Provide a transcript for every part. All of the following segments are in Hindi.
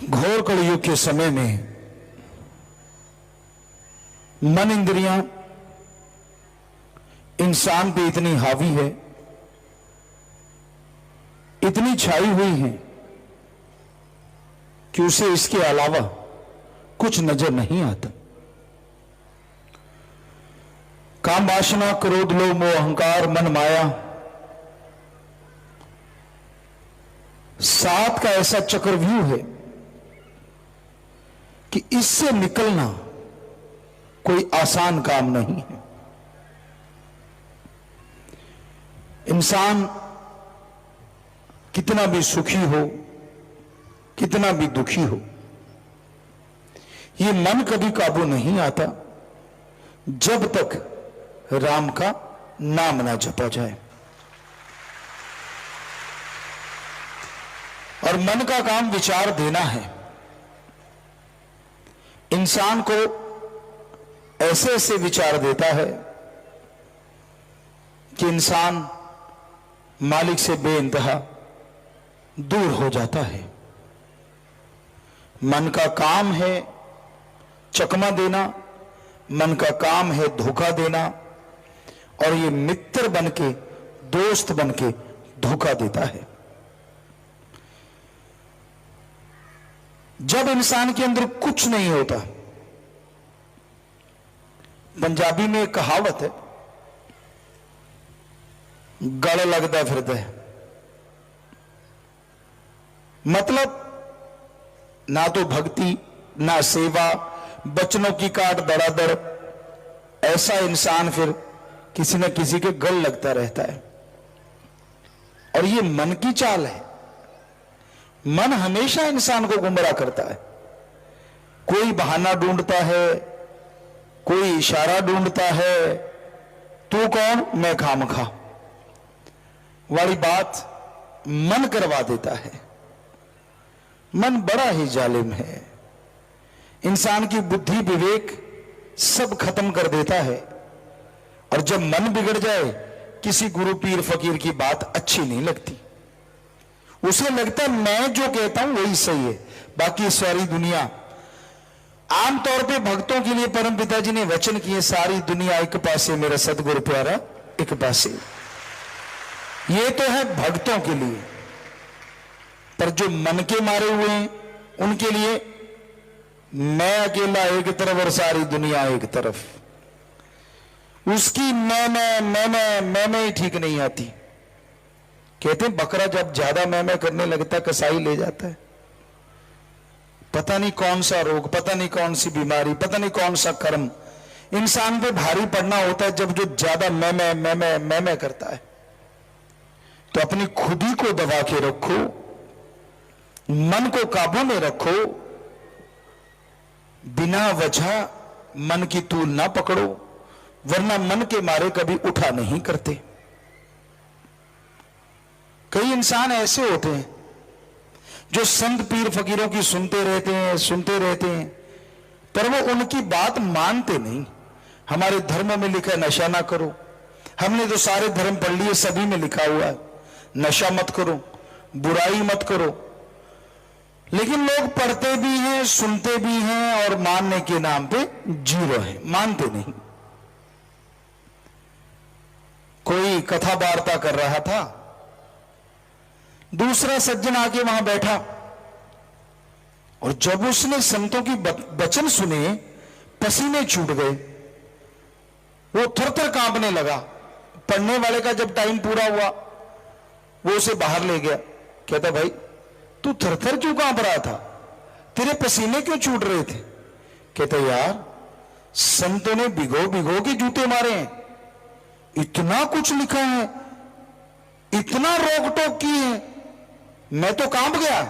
घोर कलयुग के समय में मन इंद्रियां इंसान पे इतनी हावी है, इतनी छाई हुई है कि उसे इसके अलावा कुछ नजर नहीं आता। काम वासना, क्रोध, लोभ, मोह, अहंकार, मन, माया, सात का ऐसा चक्रव्यूह है कि इससे निकलना कोई आसान काम नहीं है। इंसान कितना भी सुखी हो, कितना भी दुखी हो, ये मन कभी काबू नहीं आता जब तक राम का नाम ना जपा जाए। और मन का काम विचार देना है। इंसान को ऐसे ऐसे विचार देता है कि इंसान मालिक से बेइंतहा दूर हो जाता है। मन का काम है चकमा देना, मन का काम है धोखा देना, और ये मित्र बनके, दोस्त बनके धोखा देता है। जब इंसान के अंदर कुछ नहीं होता, पंजाबी में एक कहावत है, गल लगता फिरदा है। मतलब ना तो भक्ति, ना सेवा, बचनों की काट दड़ादड़, ऐसा इंसान फिर किसी न किसी के गल लगता रहता है। और ये मन की चाल है। मन हमेशा इंसान को गुमराह करता है। कोई बहाना ढूंढता है, कोई इशारा ढूंढता है, तू कौन मैं खामखा वाली बात मन करवा देता है। मन बड़ा ही जालिम है। इंसान की बुद्धि, विवेक सब खत्म कर देता है। और जब मन बिगड़ जाए, किसी गुरु पीर फकीर की बात अच्छी नहीं लगती। उसे लगता है मैं जो कहता हूं वही सही है, बाकी सारी दुनिया। आमतौर पे भक्तों के लिए परम पिताजी ने वचन किए, सारी दुनिया एक पासे मेरा सतगुरु प्यारा एक पासे। ये तो है भक्तों के लिए, पर जो मन के मारे हुए हैं उनके लिए मैं अकेला एक तरफ और सारी दुनिया एक तरफ। उसकी मैं ही ठीक नहीं आती। कहते हैं बकरा जब ज्यादा मैं करने लगता है, कसाई ले जाता है। पता नहीं कौन सा रोग, पता नहीं कौन सी बीमारी, पता नहीं कौन सा कर्म इंसान पे भारी पड़ना होता है जब जो ज्यादा मैं करता है। तो अपनी खुदी को दबा के रखो, मन को काबू में रखो, बिना वजह मन की तूल ना पकड़ो, वरना मन के मारे कभी उठा नहीं करते। कई इंसान ऐसे होते हैं जो संत पीर फकीरों की सुनते रहते हैं, पर वो उनकी बात मानते नहीं। हमारे धर्म में लिखा है नशा ना करो। हमने तो सारे धर्म पढ़ लिए, सभी में लिखा हुआ है नशा मत करो, बुराई मत करो। लेकिन लोग पढ़ते भी हैं, सुनते भी हैं, और मानने के नाम पे जीरो है, मानते नहीं। कोई कथा वार्ता कर रहा था, दूसरा सज्जन आके वहां बैठा, और जब उसने संतों की वचन सुने, पसीने छूट गए, वो थर-थर कांपने लगा। पढ़ने वाले का जब टाइम पूरा हुआ, वो उसे बाहर ले गया। कहता भाई तू थर-थर क्यों कांप रहा था, तेरे पसीने क्यों छूट रहे थे? कहता यार संतों ने भिगो भिगो के जूते मारे हैं, इतना कुछ लिखा है, इतना रोक टोक की है, मैं तो कांप गया।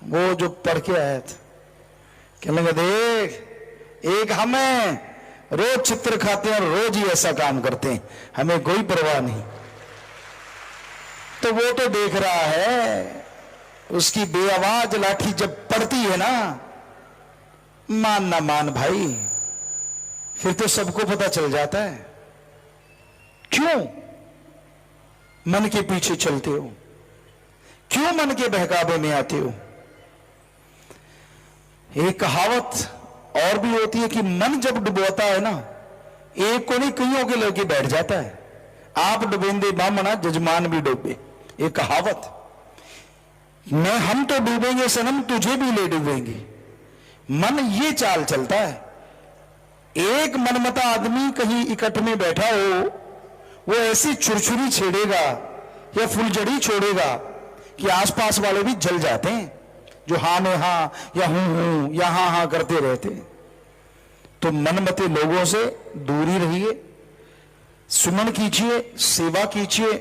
वो जो पढ़ के आया था कहने लगा देख, एक हमें रोज चित्र खाते हैं और रोज ही ऐसा काम करते हैं, हमें कोई परवाह नहीं। तो वो तो देख रहा है, उसकी बेआवाज लाठी जब पड़ती है ना, मान ना मान भाई, फिर तो सबको पता चल जाता है। क्यों मन के पीछे चलते हो? क्यों मन के बहकावे में आते हो? एक कहावत और भी होती है कि मन जब डुबोता है ना, एक को नहीं कईयों के लेके बैठ जाता है। आप डुबेंदे बामना जजमान भी डूबे, एक कहावत। मैं हम तो डूबेंगे सनम, तुझे भी ले डूबेंगे। मन ये चाल चलता है। एक मनमता आदमी कहीं इकट्ठ में बैठा हो, वो ऐसी छुरछुरी छेड़ेगा या फुलझड़ी छोड़ेगा कि आसपास वाले भी जल जाते हैं, जो हाँ में हाँ या हूं या हाँ हाँ करते रहते हैं। तो मनमते लोगों से दूरी रहिए, सुमन कीजिए, सेवा कीजिए।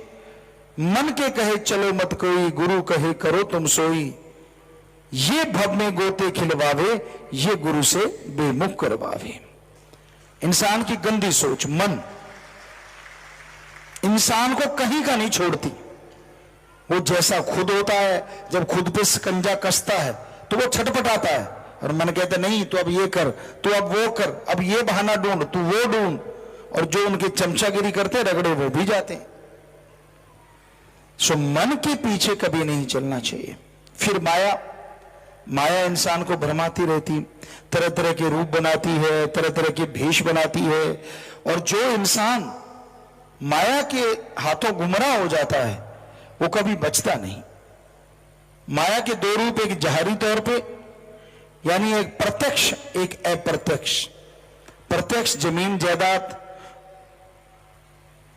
मन के कहे चलो मत कोई, गुरु कहे करो तुम सोई। ये भव में गोते खिलवावे, ये गुरु से बेमुख करवावे। इंसान की गंदी सोच मन इंसान को कहीं का नहीं छोड़ती। वो जैसा खुद होता है, जब खुद पे शिकंजा कसता है तो वो छटपटाता है, और मन कहता नहीं तू अब ये कर, तू अब वो कर, अब ये बहाना ढूंढ, तू वो ढूंढ। और जो उनके चमचागिरी करते रगड़े वो भी जाते हैं। सो मन के पीछे कभी नहीं चलना चाहिए। फिर माया इंसान को भरमाती रहती, तरह तरह के रूप बनाती है, तरह तरह के भेष बनाती है। और जो इंसान माया के हाथों गुमराह हो जाता है वो कभी बचता नहीं। माया के दो रूप, एक जाहिरी तौर पे यानी एक प्रत्यक्ष, एक अप्रत्यक्ष। प्रत्यक्ष जमीन जायदाद,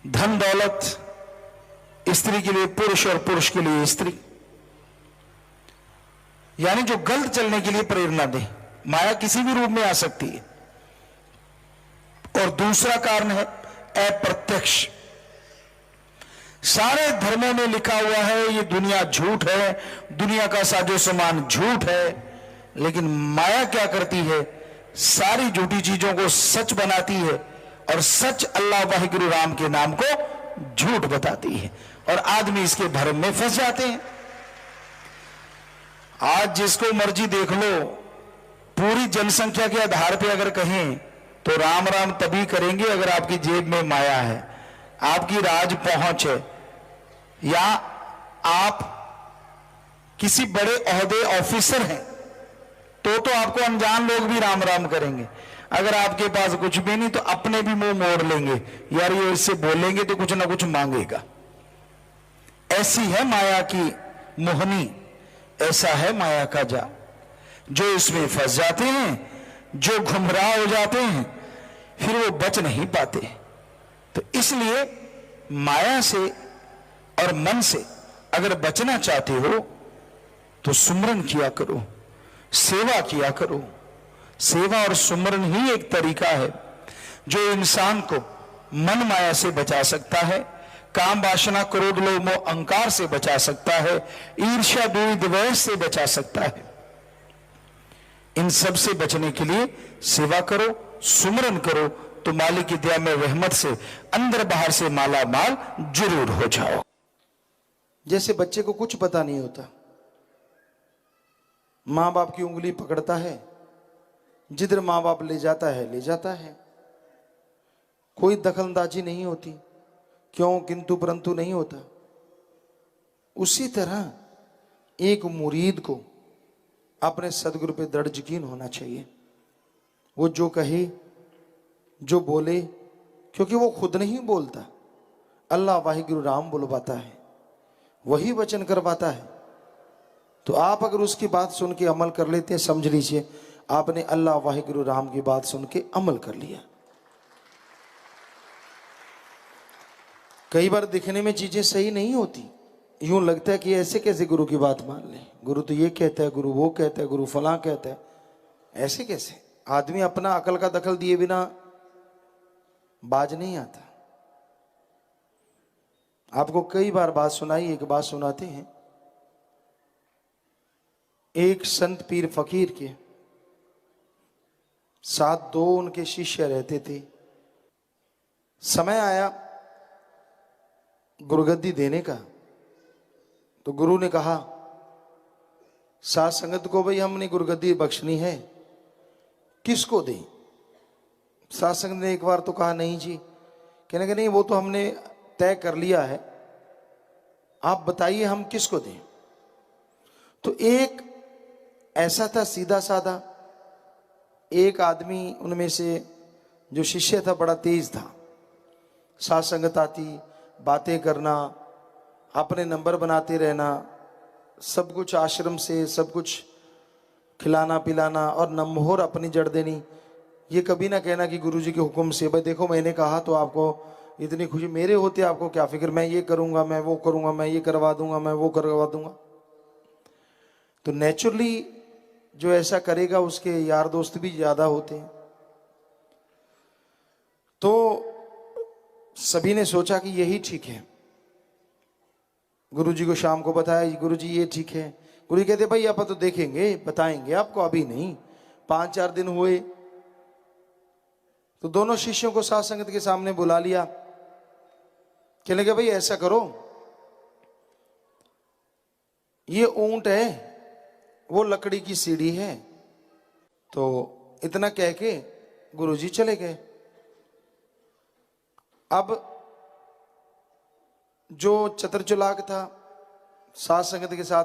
धन दौलत, स्त्री के लिए पुरुष और पुरुष के लिए स्त्री, यानी जो गलत चलने के लिए प्रेरणा दे। माया किसी भी रूप में आ सकती है। और दूसरा कारण है अप्रत्यक्ष। सारे धर्मों में लिखा हुआ है ये दुनिया झूठ है, दुनिया का साजो सामान झूठ है। लेकिन माया क्या करती है, सारी झूठी चीजों को सच बनाती है, और सच अल्लाह वाहिगुरु राम के नाम को झूठ बताती है, और आदमी इसके भ्रम में फंस जाते हैं। आज जिसको मर्जी देख लो, पूरी जनसंख्या के आधार पे अगर कहें तो राम राम तभी करेंगे अगर आपकी जेब में माया है, आपकी राज पहुंच है, या आप किसी बड़े ओहदे ऑफिसर हैं, तो आपको अनजान लोग भी राम राम करेंगे। अगर आपके पास कुछ भी नहीं तो अपने भी मुंह मोड़ लेंगे, यार ये इससे बोलेंगे तो कुछ ना कुछ मांगेगा। ऐसी है माया की मोहनी, ऐसा है माया का जाल। जो इसमें फंस जाते हैं, जो गुमराह हो जाते हैं, फिर वो बच नहीं पाते। तो इसलिए माया से और मन से अगर बचना चाहते हो तो सुमरन किया करो, सेवा किया करो। सेवा और सुमरन ही एक तरीका है जो इंसान को मन माया से बचा सकता है, काम वासना क्रोध लोभ मोह अहंकार से बचा सकता है, ईर्ष्या द्वेष द्वेष से बचा सकता है। इन सब से बचने के लिए सेवा करो, सुमरन करो, तो मालिक की दया में रहमत से अंदर बाहर से माला माल जरूर हो जाओ। जैसे बच्चे को कुछ पता नहीं होता, मां बाप की उंगली पकड़ता है, जिधर मां बाप ले जाता है ले जाता है, कोई दखलंदाजी नहीं होती, क्यों किंतु परंतु नहीं होता। उसी तरह एक मुरीद को अपने सदगुरु पे दृढ़ यकीन होना चाहिए। वो जो कहे, जो बोले, क्योंकि वो खुद नहीं बोलता, अल्लाह वाहिगुरु राम बुलवाता है, वही वचन करवाता है। तो आप अगर उसकी बात सुन के अमल कर लेते हैं, समझ लीजिए आपने अल्लाह वाहिगुरु राम की बात सुन के अमल कर लिया। कई बार दिखने में चीजें सही नहीं होती, यूं लगता है कि ऐसे कैसे गुरु की बात मान ले, गुरु तो ये कहता है, गुरु वो कहता है, गुरु फलां कहता है, ऐसे कैसे। आदमी अपना अकल का दखल दिए बिना बाज नहीं आता। आपको कई बार बात सुनाई, एक बात सुनाते हैं। एक संत पीर फकीर के साथ दो उनके शिष्य रहते थे। समय आया गुरुगद्दी देने का, तो गुरु ने कहा साथ संगत को, भाई हमने गुरुगद्दी बख्शनी है, किसको दें। साथ संगत ने एक बार तो कहा नहीं जी, कहने का नहीं वो तो हमने तय कर लिया है, आप बताइए हम किसको दें। तो एक ऐसा था सीधा साधा, एक आदमी उनमें से जो शिष्य था बड़ा तेज था, साथ संगत आती, बातें करना, अपने नंबर बनाते रहना, सब कुछ आश्रम से सब कुछ खिलाना पिलाना और नमहोर अपनी जड़ देनी। ये कभी ना कहना कि गुरुजी के हुक्म से, भाई देखो मैंने कहा तो आपको इतनी खुशी, मेरे होते आपको क्या फिक्र, मैं ये करूंगा, मैं वो करूंगा, मैं ये करवा दूंगा, मैं वो करवा दूंगा। तो नेचुरली जो ऐसा करेगा उसके यार दोस्त भी ज्यादा होते हैं। तो सभी ने सोचा कि यही ठीक है। गुरुजी को शाम को बताया, गुरुजी ये ठीक है। गुरुजी कहते भाई आप तो देखेंगे, बताएंगे आपको, अभी नहीं। 5-4 दिन हुए तो दोनों शिष्यों को साथ संगत के सामने बुला लिया। कहने लगे भाई ऐसा करो, ये ऊंट है, वो लकड़ी की सीढ़ी है। तो इतना कह के गुरुजी चले गए। अब जो चतुर चालाक था, साथ संगत के साथ